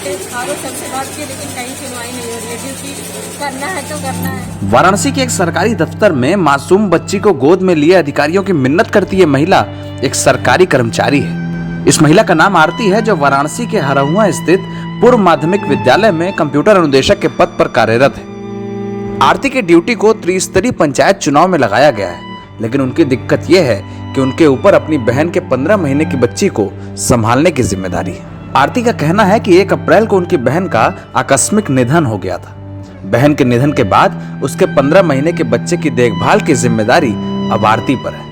सबसे बात की, लेकिन कहीं सुनवाई नहीं हो रही है। ड्यूटी करना है तो करना है। वाराणसी के एक सरकारी दफ्तर में मासूम बच्ची को गोद में लिए अधिकारियों की मिन्नत करती है महिला एक सरकारी कर्मचारी है। इस महिला का नाम आरती है, जो वाराणसी के हरहुआ स्थित पूर्व माध्यमिक विद्यालय में कंप्यूटर अनुदेशक के पद पर कार्यरत है। आरती की ड्यूटी को त्रिस्तरीय पंचायत चुनाव में लगाया गया है, लेकिन उनकी दिक्कत यह है कि उनके ऊपर अपनी बहन के 15 महीने की बच्ची को संभालने की जिम्मेदारी है। आरती का कहना है कि 1 अप्रैल को उनकी बहन का आकस्मिक निधन हो गया था। बहन के निधन के बाद उसके 15 महीने के बच्चे की देखभाल की जिम्मेदारी अब आरती पर है।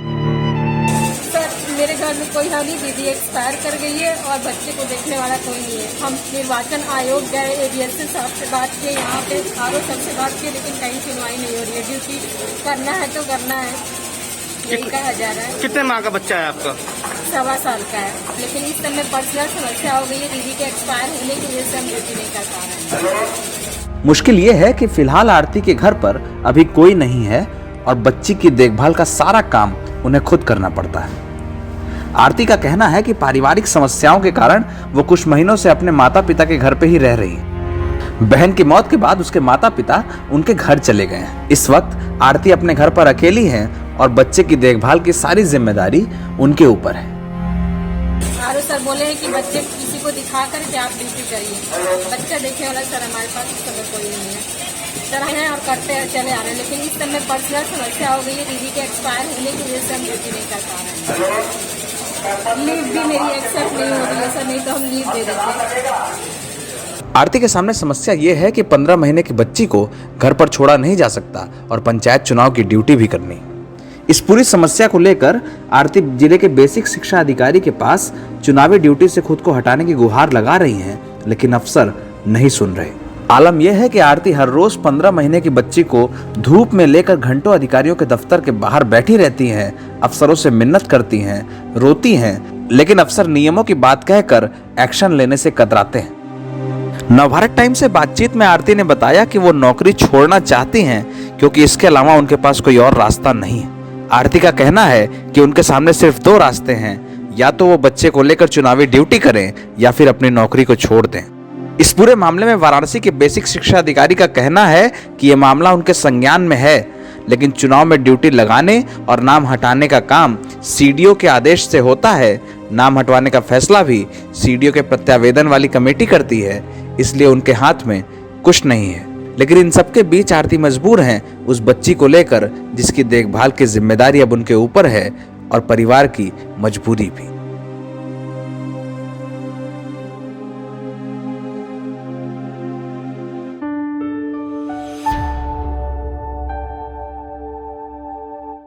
सर, मेरे घर में कोई है नहीं, दीदी एक्सपायर कर गई है और बच्चे को देखने वाला कोई नहीं है। हम निर्वाचन आयोग गए, एडीएसपी साहब से बात किए, यहाँ पे आरओ सबसे बात की, लेकिन कहीं सुनवाई नहीं हो रही है। ड्यूटी करना है तो करना है, यही कहा जा रहा है। कितने माह का बच्चा है आपका? 1.25 साल का है, लेकिन इस समय पर्सनल समस्या हो गई है। दीदी के एक्सपायर होने की वजह से हम ड्यूटी नहीं कर पा रहे हैं। मुश्किल ये है कि फिलहाल आरती के घर पर अभी कोई नहीं है और बच्ची की देखभाल का सारा काम उन्हें खुद करना पड़ता है। आरती का कहना है कि पारिवारिक समस्याओं के कारण वो कुछ महीनों से अपने माता पिता के घर पे ही रह रही है। बहन की मौत के बाद उसके माता पिता उनके घर चले गए हैं। इस वक्त आरती अपने घर पर अकेली है और बच्चे की देखभाल की सारी जिम्मेदारी उनके ऊपर है। आरओ सर बोले हैं कि बच्चे किसी को दिखा करके आप ड्यूटी करिए। बच्चा देखने वाला सर हमारे पास इस समय कोई नहीं है। सर हैं और करते हैं, चले आ रहे हैं, लेकिन इस समय पर्सनल समस्या हो गई है। दीदी के एक्सपायर होने की वजह से हम ड्यूटी नहीं कर पा रहे हैं। लीव भी मेरी एक्सेप्ट नहीं हो रही है सर, नहीं तो हम लीव दे देते। आरती के सामने समस्या ये है कि 15 महीने की बच्ची को घर पर छोड़ा नहीं जा सकता और पंचायत चुनाव की ड्यूटी भी करनी। इस पूरी समस्या को लेकर आरती जिले के बेसिक शिक्षा अधिकारी के पास चुनावी ड्यूटी से खुद को हटाने की गुहार लगा रही हैं, लेकिन अफसर नहीं सुन रहे। आलम यह है कि आरती हर रोज 15 महीने की बच्ची को धूप में लेकर घंटों अधिकारियों के दफ्तर के बाहर बैठी रहती हैं, अफसरों से मिन्नत करती हैं, रोती हैं, लेकिन अफसर नियमों की बात कहकर एक्शन लेने से कतराते हैं। नवभारत टाइम से बातचीत में आरती ने बताया कि वो नौकरी छोड़ना चाहती हैं क्योंकि इसके अलावा उनके पास कोई और रास्ता नहीं है। आरती का कहना है कि उनके सामने सिर्फ 2 रास्ते हैं, या तो वो बच्चे को लेकर चुनावी ड्यूटी करें या फिर अपनी नौकरी को छोड़ दें। इस पूरे मामले में वाराणसी के बेसिक शिक्षा अधिकारी का कहना है कि ये मामला उनके संज्ञान में है, लेकिन चुनाव में ड्यूटी लगाने और नाम हटाने का काम सीडीओ के आदेश से होता है। नाम हटवाने का फैसला भी सीडीओ के प्रत्यावेदन वाली कमेटी करती है, इसलिए उनके हाथ में कुछ नहीं है। लेकिन इन सबके बीच आरती मजबूर हैं उस बच्ची को लेकर जिसकी देखभाल की जिम्मेदारी अब उनके ऊपर है और परिवार की मजबूरी भी।